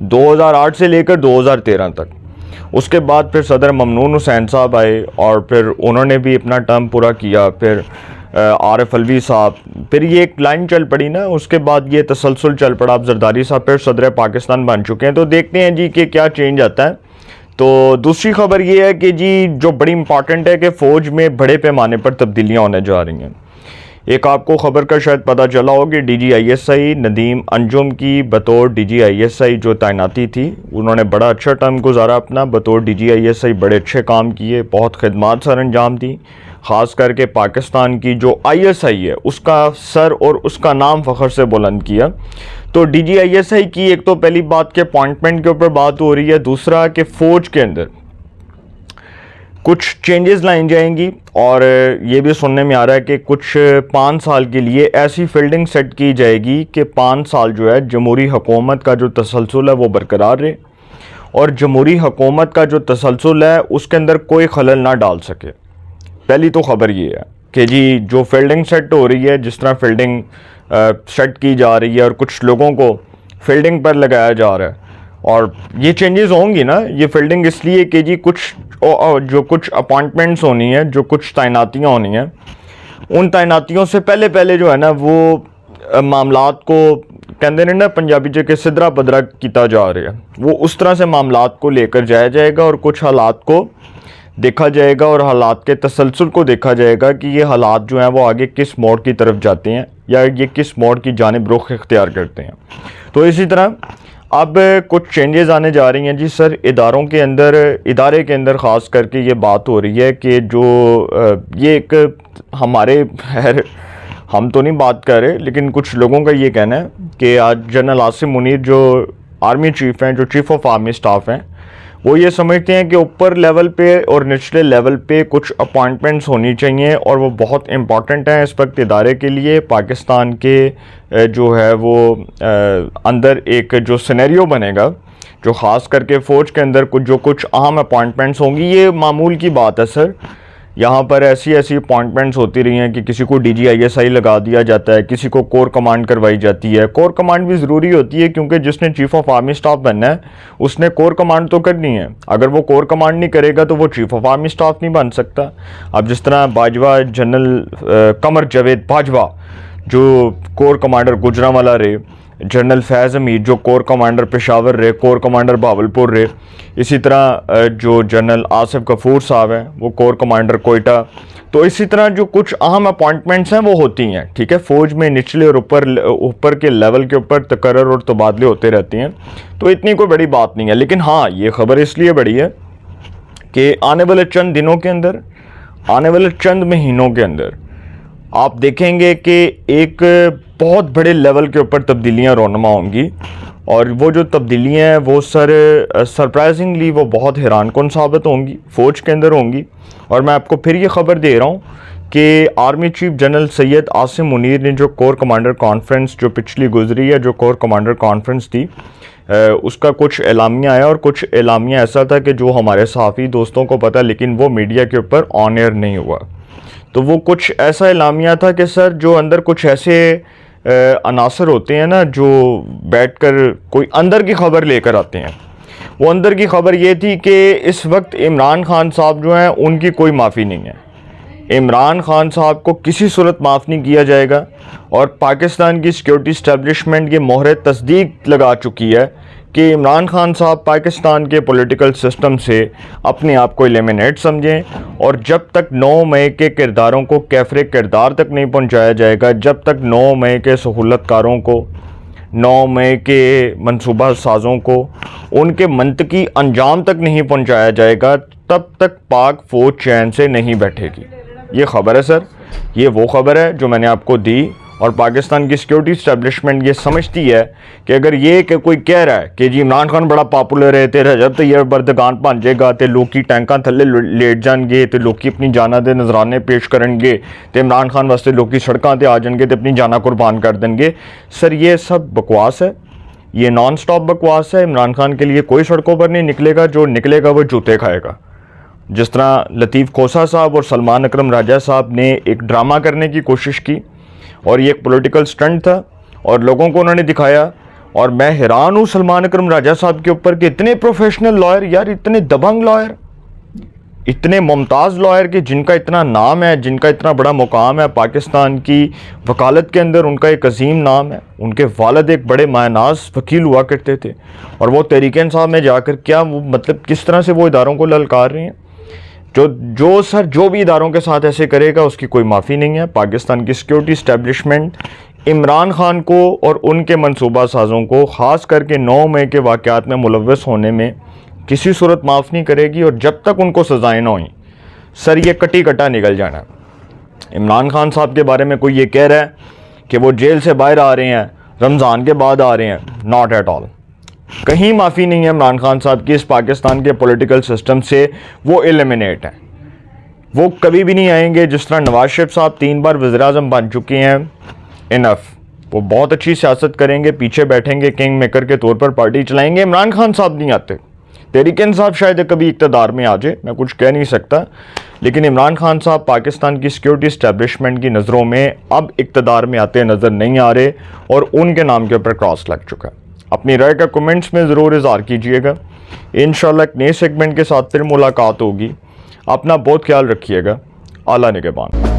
2008 سے لے کر 2013 تک. اس کے بعد پھر صدر ممنون حسین صاحب آئے اور پھر انہوں نے بھی اپنا ٹرم پورا کیا. پھر عارف الوی صاحب, پھر یہ ایک لائن چل پڑی نا, اس کے بعد یہ تسلسل چل پڑا. اب زرداری صاحب پھر صدر پاکستان بن چکے ہیں, تو دیکھتے ہیں جی کہ کیا چینج آتا ہے. تو دوسری خبر یہ ہے کہ جی جو بڑی امپارٹنٹ ہے کہ فوج میں بڑے پیمانے پر تبدیلیاں ہونے جا رہی ہیں. ایک آپ کو خبر کا شاید پتہ چلا ہو کہ D G I S I Nadeem Anjum کی بطور ڈی جی آئی ایس آئی جو تعیناتی تھی, انہوں نے بڑا اچھا ٹرم گزارا اپنا بطور ڈی جی آئی ایس آئی. بڑے اچھے کام کیے, بہت خدمات سر انجام دی, خاص کر کے پاکستان کی جو آئی ایس آئی ہے اس کا سر اور اس کا نام فخر سے بلند کیا. تو ڈی جی آئی ایس آئی کی ایک تو پہلی بات کہ اپوائنٹمنٹ کے اوپر بات ہو رہی ہے, دوسرا کہ فوج کے اندر کچھ چینجز لائیں جائیں گی, اور یہ بھی سننے میں آ رہا ہے کہ کچھ 5 سال کے لیے ایسی فیلڈنگ سیٹ کی جائے گی کہ 5 سال جو ہے جمہوری حکومت کا جو تسلسل ہے وہ برقرار رہے, اور جمہوری حکومت کا جو تسلسل ہے اس کے اندر کوئی خلل نہ ڈال سکے. پہلی تو خبر یہ ہے کہ جی جو فیلڈنگ سیٹ ہو رہی ہے, جس طرح فیلڈنگ سیٹ کی جا رہی ہے اور کچھ لوگوں کو فیلڈنگ پر لگایا جا رہا ہے, اور یہ چینجز ہوں گی نا. یہ فیلڈنگ اس لیے کہ جی کچھ اپوائنٹمنٹس ہونی ہیں, جو کچھ تعیناتیاں ہونی ہیں, ان تعیناتیوں سے پہلے جو ہے نا وہ معاملات کو کہندے نے نا پنجابی جو کہ سدرا بدرا کیتا جا رہا ہے, وہ اس طرح سے معاملات کو لے کر جایا جائے گا, اور کچھ حالات کو دیکھا جائے گا اور حالات کے تسلسل کو دیکھا جائے گا کہ یہ حالات جو ہیں وہ آگے کس موڑ کی طرف جاتے ہیں یا یہ کس موڑ کی جانب رخ اختیار کرتے ہیں. تو اسی طرح اب کچھ چینجز آنے جا رہی ہیں جی سر ادارے کے اندر خاص کر کے یہ بات ہو رہی ہے کہ جو یہ ایک ہمارے ہم تو نہیں بات کر رہے, لیکن کچھ لوگوں کا یہ کہنا ہے کہ آج جنرل عاصم منیر جو آرمی چیف ہیں, جو چیف آف آرمی سٹاف ہیں, وہ یہ سمجھتے ہیں کہ اوپر لیول پہ اور نچلے لیول پہ کچھ اپوائنٹمنٹس ہونی چاہیے, اور وہ بہت امپورٹنٹ ہیں اس وقت ادارے کے لیے. پاکستان کے جو ہے وہ اندر ایک جو سینیریو بنے گا, جو خاص کر کے فوج کے اندر کچھ اہم اپوائنٹمنٹس ہوں گی. یہ معمول کی بات ہے سر, یہاں پر ایسی اپوائنٹمنٹس ہوتی رہی ہیں کہ کسی کو ڈی جی آئی ایس آئی لگا دیا جاتا ہے, کسی کو کور کمانڈ کروائی جاتی ہے. کور کمانڈ بھی ضروری ہوتی ہے کیونکہ جس نے چیف آف آرمی سٹاف بننا ہے اس نے کور کمانڈ تو کرنی ہے. اگر وہ کور کمانڈ نہیں کرے گا تو وہ چیف آف آرمی سٹاف نہیں بن سکتا. اب جس طرح باجوہ جنرل قمر جاوید باجوہ جو کور کمانڈر گجرانوالہ رہے, جنرل فیض حمید جو کور کمانڈر پشاور رہے, کور کمانڈر بہاولپور رہے, اسی طرح جو جنرل آصف غفور صاحب ہیں وہ کور کمانڈر کوئٹہ. تو اسی طرح جو کچھ اہم اپوائنٹمنٹس ہیں وہ ہوتی ہیں, ٹھیک ہے. فوج میں نچلے اور اوپر کے لیول کے اوپر تقرر اور تبادلے ہوتے رہتے ہیں, تو اتنی کوئی بڑی بات نہیں ہے. لیکن ہاں یہ خبر اس لیے بڑی ہے کہ آنے والے چند دنوں کے اندر, آنے والے چند مہینوں کے اندر آپ دیکھیں گے کہ ایک بہت بڑے لیول کے اوپر تبدیلیاں رونما ہوں گی, اور وہ جو تبدیلیاں ہیں وہ سرپرائزنگلی وہ بہت حیران کن ثابت ہوں گی, فوج کے اندر ہوں گی. اور میں آپ کو پھر یہ خبر دے رہا ہوں کہ army chief general Syed Asim Munir نے جو کور کمانڈر کانفرنس جو پچھلی گزری ہے, جو کور کمانڈر کانفرنس تھی, اس کا کچھ اعلامیہ آیا, اور کچھ اعلامیہ ایسا تھا کہ جو ہمارے صحافی دوستوں کو پتہ, لیکن وہ میڈیا کے اوپر آن ایئر نہیں ہوا. تو وہ کچھ ایسا اعلامیہ تھا کہ سر جو اندر کچھ ایسے عناصر ہوتے ہیں نا جو بیٹھ کر کوئی اندر کی خبر لے کر آتے ہیں. وہ اندر کی خبر یہ تھی کہ اس وقت عمران خان صاحب جو ہیں ان کی کوئی معافی نہیں ہے. عمران خان صاحب کو کسی صورت معاف نہیں کیا جائے گا, اور پاکستان کی سیکیورٹی اسٹیبلشمنٹ یہ مہر تصدیق لگا چکی ہے کہ عمران خان صاحب پاکستان کے پولیٹیکل سسٹم سے اپنے آپ کو ایلیمینیٹ سمجھیں, اور جب تک 9 مئی کے کرداروں کو کیفر کردار تک نہیں پہنچایا جائے گا, جب تک 9 مئی کے سہولت کاروں کو, 9 مئی کے منصوبہ سازوں کو ان کے منطقی انجام تک نہیں پہنچایا جائے گا, تب تک پاک فوج چین سے نہیں بیٹھے گی. یہ خبر ہے سر, یہ وہ خبر ہے جو میں نے آپ کو دی, اور پاکستان کی سیکیورٹی اسٹیبلشمنٹ یہ سمجھتی ہے کہ اگر یہ کہ کوئی کہہ رہا ہے کہ جی عمران خان بڑا پاپولر ہے تے رجب طیب بردگان پہنچ جائے گا تے لوکی ٹینکاں تھلے لیٹ جان گے تے لوکی اپنی جاناں دے نذرانے پیش کرن گے تے عمران خان واسطے لوکی سڑکاں تے آ جان گے تے اپنی جاناں قربان کر دیں گے. سر یہ سب بکواس ہے, یہ نان سٹاپ بکواس ہے. عمران خان کے لیے کوئی سڑکوں پر نہیں نکلے گا, جو نکلے گا وہ جوتے کھائے گا. جس طرح لطیف کھوسہ صاحب اور سلمان اکرم راجہ صاحب نے ایک ڈرامہ کرنے کی کوشش کی, اور یہ ایک پولیٹیکل سٹنٹ تھا, اور لوگوں کو انہوں نے دکھایا, اور میں حیران ہوں سلمان اکرم راجہ صاحب کے اوپر کہ اتنے پروفیشنل لائر یار، اتنے دبنگ لائر، اتنے ممتاز لائر کہ جن کا اتنا نام ہے، جن کا اتنا بڑا مقام ہے پاکستان کی وکالت کے اندر، ان کا ایک عظیم نام ہے. ان کے والد ایک بڑے مایہ ناز وکیل ہوا کرتے تھے، اور وہ تحریک انصاف میں جا کر کیا وہ مطلب کس طرح سے وہ اداروں کو للکار رہے ہیں. جو بھی اداروں کے ساتھ ایسے کرے گا اس کی کوئی معافی نہیں ہے. پاکستان کی سیکیورٹی اسٹیبلشمنٹ عمران خان کو اور ان کے منصوبہ سازوں کو خاص کر کے 9 مئی کے واقعات میں ملوث ہونے میں کسی صورت معاف نہیں کرے گی، اور جب تک ان کو سزائیں نہ ہوئیں سر یہ کٹی کٹا نکل جانا ہے. عمران خان صاحب کے بارے میں کوئی یہ کہہ رہا ہے کہ وہ جیل سے باہر آ رہے ہیں، رمضان کے بعد آ رہے ہیں، ناٹ ایٹ آل. کہیں معافی نہیں ہے عمران خان صاحب کی اس پاکستان کے پولیٹیکل سسٹم سے. وہ ایلیمنیٹ ہیں، وہ کبھی بھی نہیں آئیں گے. جس طرح نواز شریف صاحب 3 بار وزیر اعظم بن چکے ہیں، انف، وہ بہت اچھی سیاست کریں گے، پیچھے بیٹھیں گے، کنگ میکر کے طور پر پارٹی چلائیں گے. عمران خان صاحب نہیں آتے. تحریک انصاف شاید کبھی اقتدار میں آ جائے، میں کچھ کہہ نہیں سکتا، لیکن عمران خان صاحب پاکستان کی سیکیورٹی اسٹیبلشمنٹ کی نظروں میں اب اقتدار میں آتے نظر نہیں آ رہے، اور ان کے نام کے اوپر کراس لگ چکا ہے. اپنی رائے کا کمنٹس میں ضرور اظہار کیجئے گا. انشاءاللہ ایک نئے سیگمنٹ کے ساتھ پھر ملاقات ہوگی. اپنا بہت خیال رکھیے گا. اعلیٰ نگہبان.